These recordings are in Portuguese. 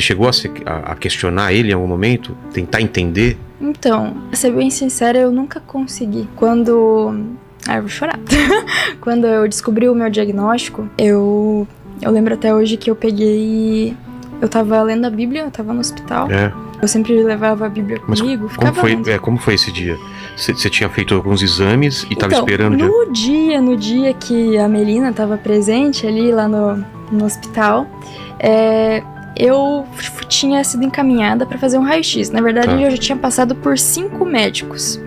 chegou a questionar ele em algum momento? Tentar entender? Então, pra ser bem sincera, eu nunca consegui. Quando... eu vou chorar. Quando eu descobri o meu diagnóstico, eu lembro até hoje que eu peguei... Eu tava lendo a Bíblia, eu tava no hospital. Eu sempre levava a Bíblia comigo, ficava lendo. Como foi esse dia? Você tinha feito alguns exames e tava esperando... No dia que a Melina tava presente ali lá no hospital, eu tinha sido encaminhada pra fazer um raio-x. Na verdade, eu já tinha passado por 5 médicos.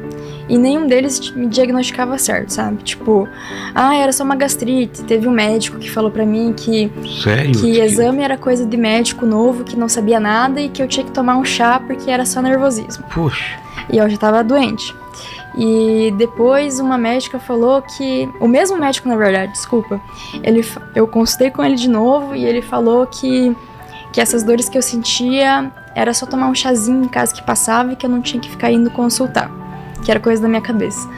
E nenhum deles me diagnosticava certo, sabe? Tipo, era só uma gastrite. Teve um médico que falou pra mim que... Sério? Que exame era coisa de médico novo, que não sabia nada e que eu tinha que tomar um chá porque era só nervosismo. Puxa. E eu já tava doente. E depois uma médica falou que... O mesmo médico, na verdade, desculpa. Eu consultei com ele de novo e ele falou que essas dores que eu sentia era só tomar um chazinho em casa que passava e que eu não tinha que ficar indo consultar. Que era coisa da minha cabeça.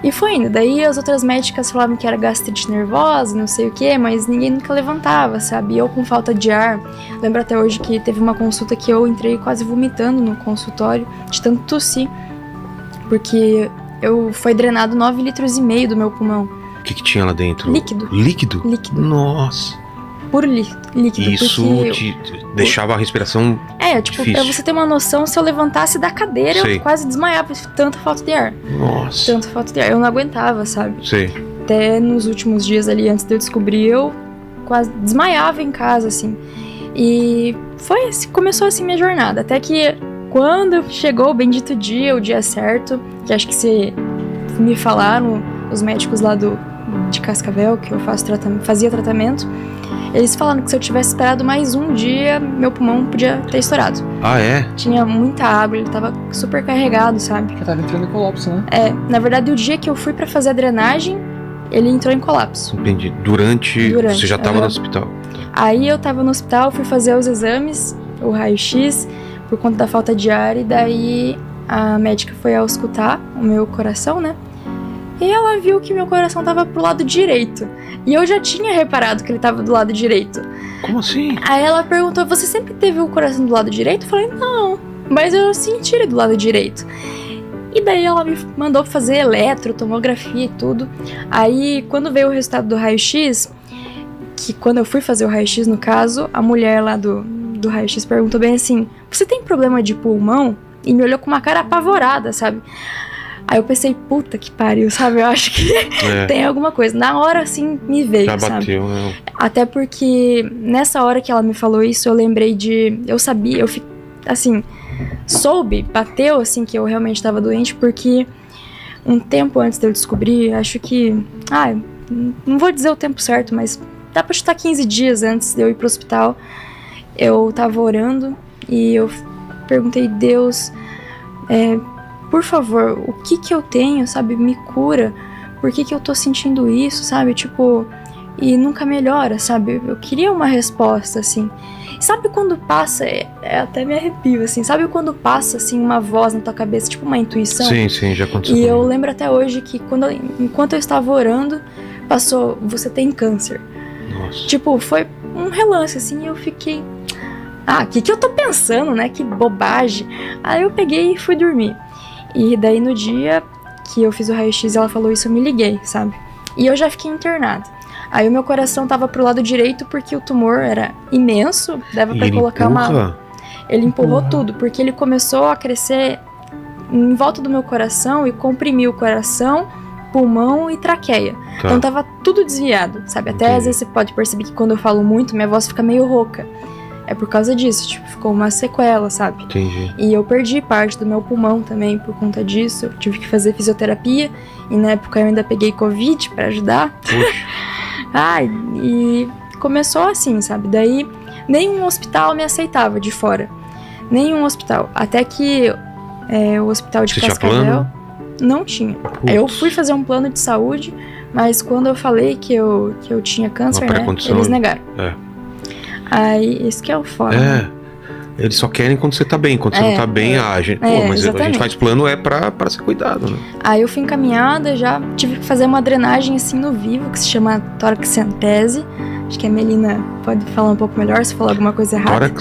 E foi indo. Daí as outras médicas falavam que era gastrite nervosa, não sei o que, mas ninguém nunca levantava, sabe? E eu com falta de ar. Lembro até hoje que teve uma consulta que eu entrei quase vomitando no consultório, de tanto tossir. Porque foi drenado 9,5 litros do meu pulmão. O que tinha lá dentro? Líquido. Líquido? Líquido. Nossa. Puro líquido. Isso te deixava a respiração difícil. Pra você ter uma noção, se eu levantasse da cadeira, eu quase desmaiava de tanta falta de ar. Nossa. Tanta falta de ar. Eu não aguentava, sabe? Sei. Até nos últimos dias ali, antes de eu descobrir, eu quase desmaiava em casa, assim. E começou assim minha jornada. Até que quando chegou o bendito dia, o dia certo, que acho que me falaram, os médicos lá de Cascavel, que eu fazia tratamento, eles falaram que se eu tivesse esperado mais um dia, meu pulmão podia ter estourado. Ah, é? Tinha muita água, ele tava super carregado, sabe? Já tava entrando em colapso, né? Na verdade, o dia que eu fui pra fazer a drenagem, ele entrou em colapso. Entendi. Durante você já tava no hospital. Aí eu tava no hospital, fui fazer os exames, o raio-x, por conta da falta de ar, e daí a médica foi auscultar o meu coração, né? E ela viu que meu coração tava pro lado direito. E eu já tinha reparado que ele tava do lado direito. Como assim? Aí ela perguntou, você sempre teve o coração do lado direito? Eu falei, não, mas eu senti ele do lado direito. E daí ela me mandou fazer tomografia e tudo. Aí, quando veio o resultado do raio-x, que quando eu fui fazer o raio-x, no caso, a mulher lá do raio-x perguntou bem assim, você tem problema de pulmão? E me olhou com uma cara apavorada, sabe? Aí eu pensei, puta que pariu, sabe? Eu acho que tem alguma coisa. Na hora, assim, me veio, já sabe? bateu, né? Até porque nessa hora que ela me falou isso, eu lembrei eu sabia, assim, bateu, assim, que eu realmente tava doente, porque um tempo antes de eu descobrir, acho que, não vou dizer o tempo certo, mas dá pra chutar 15 dias antes de eu ir pro hospital, eu tava orando e eu perguntei, Deus, por favor, o que eu tenho, sabe, me cura, por que eu tô sentindo isso, sabe, tipo, e nunca melhora, sabe, eu queria uma resposta, assim, sabe quando passa, até me arrepio, assim, sabe quando passa, assim, uma voz na tua cabeça, tipo uma intuição? Sim, já aconteceu. E eu lembro até hoje que enquanto eu estava orando, passou, você tem câncer. Nossa. Tipo, foi um relance, assim, e eu fiquei, o que eu tô pensando, né, que bobagem. Aí eu peguei e fui dormir. E daí no dia que eu fiz o raio-x, ela falou isso, eu me liguei, sabe? E eu já fiquei internada. Aí o meu coração tava pro lado direito porque o tumor era imenso, dava pra colocar Ele empurrou tudo, porque ele começou a crescer em volta do meu coração e comprimiu o coração, pulmão e traqueia. Então tava tudo desviado, sabe? Até às vezes você pode perceber que quando eu falo muito, minha voz fica meio rouca. É por causa disso, tipo, ficou uma sequela, sabe? Entendi. E eu perdi parte do meu pulmão também por conta disso. Eu tive que fazer fisioterapia e na época eu ainda peguei Covid pra ajudar. Puxa. E começou assim, sabe? Daí nenhum hospital me aceitava de fora. Nenhum hospital. Até que o hospital de Cascavel não tinha. Putz. Eu fui fazer um plano de saúde, mas quando eu falei que eu tinha câncer, né, eles negaram. Aí, esse que é o foda. Eles só querem quando você tá bem. Quando você não tá bem, mas exatamente. A gente faz plano pra ser cuidado, né? Aí eu fui encaminhada, já tive que fazer uma drenagem assim no vivo, que se chama toracentese. acho que a Melina pode falar um pouco melhor se falar alguma coisa errada.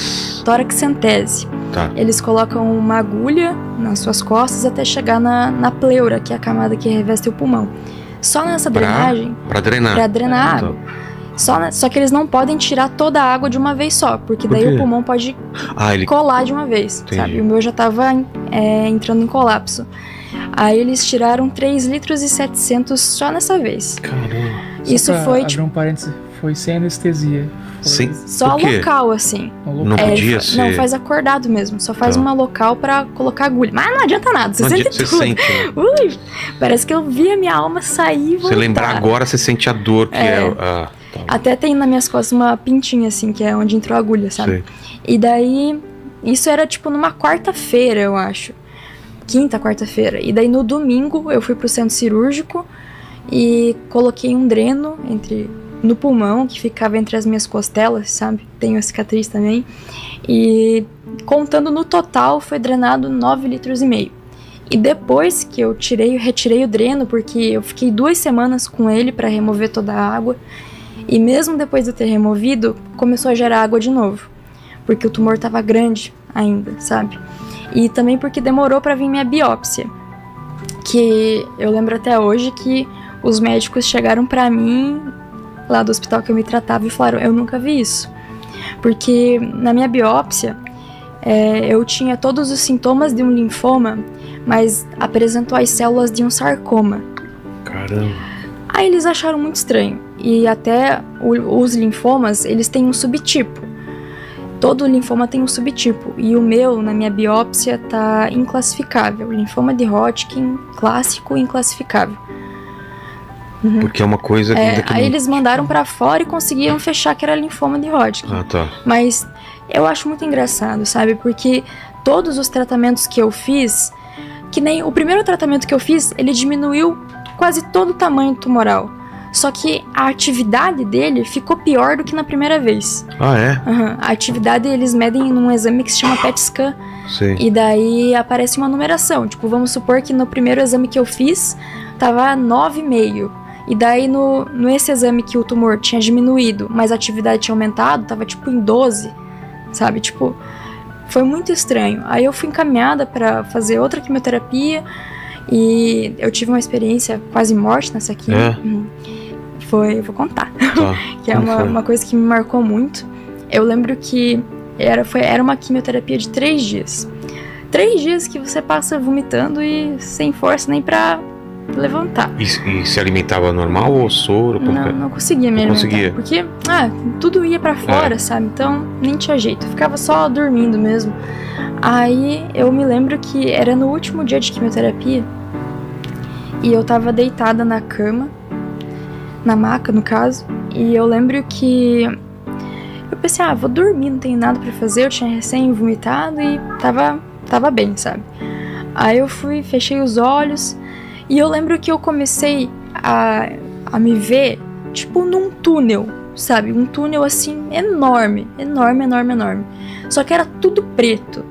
Toraxentese. Tá. Eles colocam uma agulha nas suas costas até chegar na pleura, que é a camada que reveste o pulmão. Só nessa drenagem... Pra drenar. Pra drenar a água. Só que eles não podem tirar toda a água de uma vez só, porque daí o pulmão pode colar de uma vez, sabe? O meu já tava entrando em colapso. Aí eles tiraram 3,7 litros só nessa vez. Caramba. Isso foi abrir um parênteses, foi sem anestesia. Sim. Só local, assim. Não podia ser. Não, faz acordado mesmo. Só faz uma local pra colocar agulha. Mas não adianta nada, você sente tudo. Você sente, né? Ui, parece que eu vi a minha alma sair e voltar. Você lembrar agora, você sente a dor que tá. Até tem nas minhas costas uma pintinha, assim, que é onde entrou a agulha, sabe? Sei. E daí, isso era tipo numa quarta-feira, eu acho. Quinta, quarta-feira. E daí no domingo eu fui pro centro cirúrgico e coloquei um dreno no pulmão, que ficava entre as minhas costelas, sabe? Tenho a cicatriz também. E contando no total, foi drenado 9,5 litros. E depois que eu retirei o dreno, porque eu fiquei 2 semanas com ele para remover toda a água. E mesmo depois de eu ter removido, começou a gerar água de novo. Porque o tumor tava grande ainda, sabe? E também porque demorou para vir minha biópsia. Que eu lembro até hoje que os médicos chegaram pra mim, lá do hospital que eu me tratava, e falaram, eu nunca vi isso. Porque na minha biópsia, eu tinha todos os sintomas de um linfoma, mas apresentou as células de um sarcoma. Caramba. Aí eles acharam muito estranho. E até os linfomas, eles têm um subtipo. Todo linfoma tem um subtipo. E o meu, na minha biópsia, tá inclassificável. Linfoma de Hodgkin, clássico e inclassificável. Porque é uma coisa que ainda que aí eles mandaram pra fora e conseguiram fechar que era linfoma de Hodgkin. Ah, tá. Mas eu acho muito engraçado, sabe? Porque todos os tratamentos que eu fiz, que nem o primeiro tratamento que eu fiz, ele diminuiu quase todo o tamanho tumoral. Só que a atividade dele ficou pior do que na primeira vez. Ah, é? A atividade eles medem num exame que se chama PET scan. Sim. E daí aparece uma numeração. Tipo, vamos supor que no primeiro exame que eu fiz, tava 9,5. E daí esse exame que o tumor tinha diminuído, mas a atividade tinha aumentado, tava tipo em 12. Sabe? Tipo, foi muito estranho. Aí eu fui encaminhada pra fazer outra quimioterapia. E eu tive uma experiência quase morte nessa quimio. Eu vou contar. Tá. Que é uma coisa que me marcou muito. Eu lembro que era uma quimioterapia de 3 dias. 3 dias que você passa vomitando e sem força nem pra levantar. E se alimentava normal ou soro? Não conseguia me alimentar. Porque tudo ia pra fora, sabe? Então nem tinha jeito. Eu ficava só dormindo mesmo. Aí eu me lembro que era no último dia de quimioterapia. E eu tava deitada na cama, na maca no caso. E eu lembro que eu pensei, vou dormir, não tenho nada pra fazer. Eu tinha recém vomitado e tava bem, sabe? Aí eu fechei os olhos. E eu lembro que eu comecei a me ver, tipo, num túnel, sabe? Um túnel, assim, enorme. Só que era tudo preto.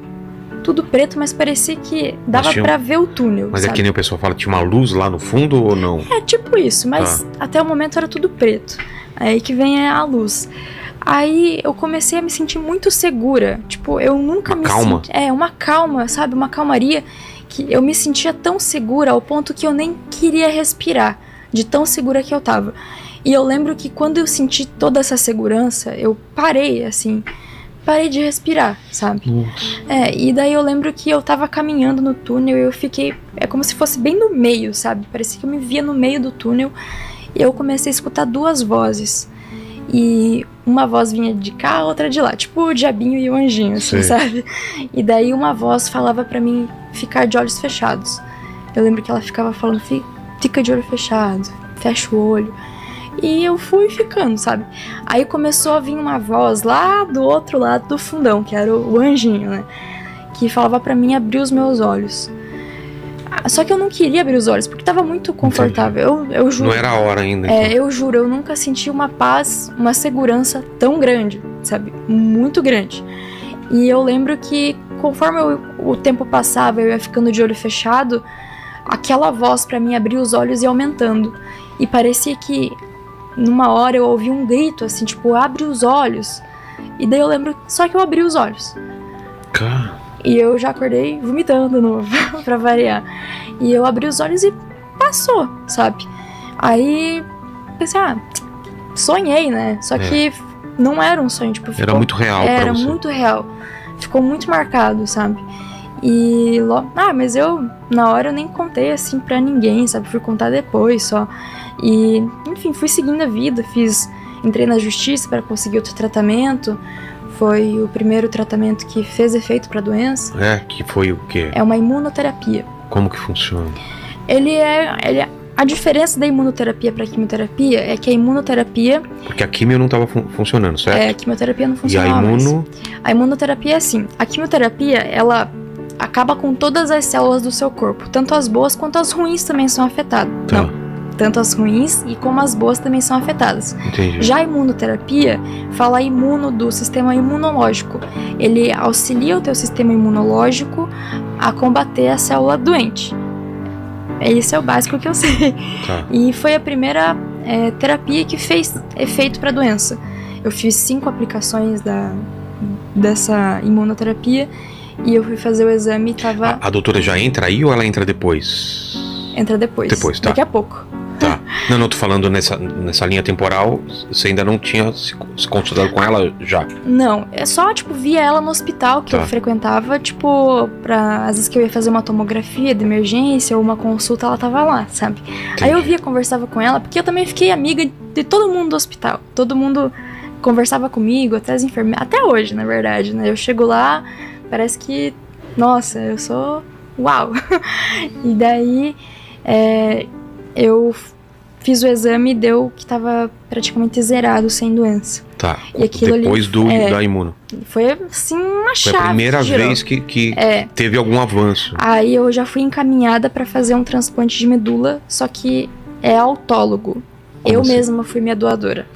Tudo preto, mas parecia que dava pra ver o túnel, Mas sabe? é que nem o pessoal fala, tinha uma luz lá no fundo ou não? É, tipo isso, mas até o momento era tudo preto. Aí que vem a luz. Aí eu comecei a me sentir muito segura. Tipo, eu nunca me senti... uma calma, sabe? Uma calmaria que eu me sentia tão segura ao ponto que eu nem queria respirar, de tão segura que eu tava. E eu lembro que quando eu senti toda essa segurança, eu parei de respirar, sabe? E daí eu lembro que eu tava caminhando no túnel e eu fiquei... É como se fosse bem no meio, sabe? Parecia que eu me via no meio do túnel e eu comecei a escutar 2 vozes. E uma voz vinha de cá, a outra de lá. Tipo o diabinho e o anjinho, assim, sabe? E daí uma voz falava pra mim ficar de olhos fechados. Eu lembro que ela ficava falando, fica de olho fechado, fecha o olho. E eu fui ficando, sabe? Aí começou a vir uma voz lá do outro lado do fundão, que era o anjinho, né? Que falava pra mim abrir os meus olhos. Só que eu não queria abrir os olhos, porque tava muito confortável. Eu juro. Não era a hora ainda. Então. Eu juro, eu nunca senti uma paz, uma segurança tão grande, sabe? Muito grande. E eu lembro que conforme o tempo passava, eu ia ficando de olho fechado, aquela voz pra mim abrir os olhos ia aumentando. E parecia que numa hora eu ouvi um grito, assim, tipo, abre os olhos. E daí eu lembro só que eu abri os olhos. E eu já acordei vomitando de novo, pra variar. E eu abri os olhos e passou, sabe? Aí pensei, sonhei, né? Só que não era um sonho, tipo, era muito real pra você. Era muito real. Ficou muito marcado, sabe? E logo, mas eu, na hora, eu nem contei assim pra ninguém, sabe? Fui contar depois só. E, enfim, fui seguindo a vida, entrei na justiça para conseguir outro tratamento. Foi o primeiro tratamento que fez efeito pra doença. Que foi o quê? É uma imunoterapia. Como que funciona? A diferença da imunoterapia para quimioterapia é que a imunoterapia... Porque a quimio não estava funcionando, certo? A quimioterapia não funcionava mais. A imunoterapia é assim, a quimioterapia, ela acaba com todas as células do seu corpo, tanto as boas quanto as ruins também são afetadas. Tá. Não, tanto as ruins e como as boas também são afetadas. Entendi. Já a imunoterapia fala do sistema imunológico. Ele auxilia o teu sistema imunológico a combater a célula doente. Esse é o básico que eu sei. Tá. E foi a primeira terapia que fez efeito para a doença. Eu fiz 5 aplicações dessa imunoterapia e eu fui fazer o exame e tava... A doutora já entra aí ou ela entra depois? Entra depois. Depois, tá. Daqui a pouco. Tá. Não, tô falando nessa linha temporal, você ainda não tinha se consultado com ela já? Não, é só, via ela no hospital que eu frequentava, às vezes que eu ia fazer uma tomografia de emergência ou uma consulta, ela tava lá, sabe? Entendi. Aí eu conversava com ela, porque eu também fiquei amiga de todo mundo do hospital. Todo mundo conversava comigo, até as enfermeiras, até hoje, na verdade, né? Eu chego lá, parece que, nossa, eu sou uau! E daí, eu fiz o exame e deu que tava praticamente zerado, sem doença. Tá, e aquilo depois da imuno. Foi assim uma chave. Foi a primeira vez que teve algum avanço. Aí eu já fui encaminhada pra fazer um transplante de medula, só que é autólogo. Como eu assim? mesma fui minha doadora.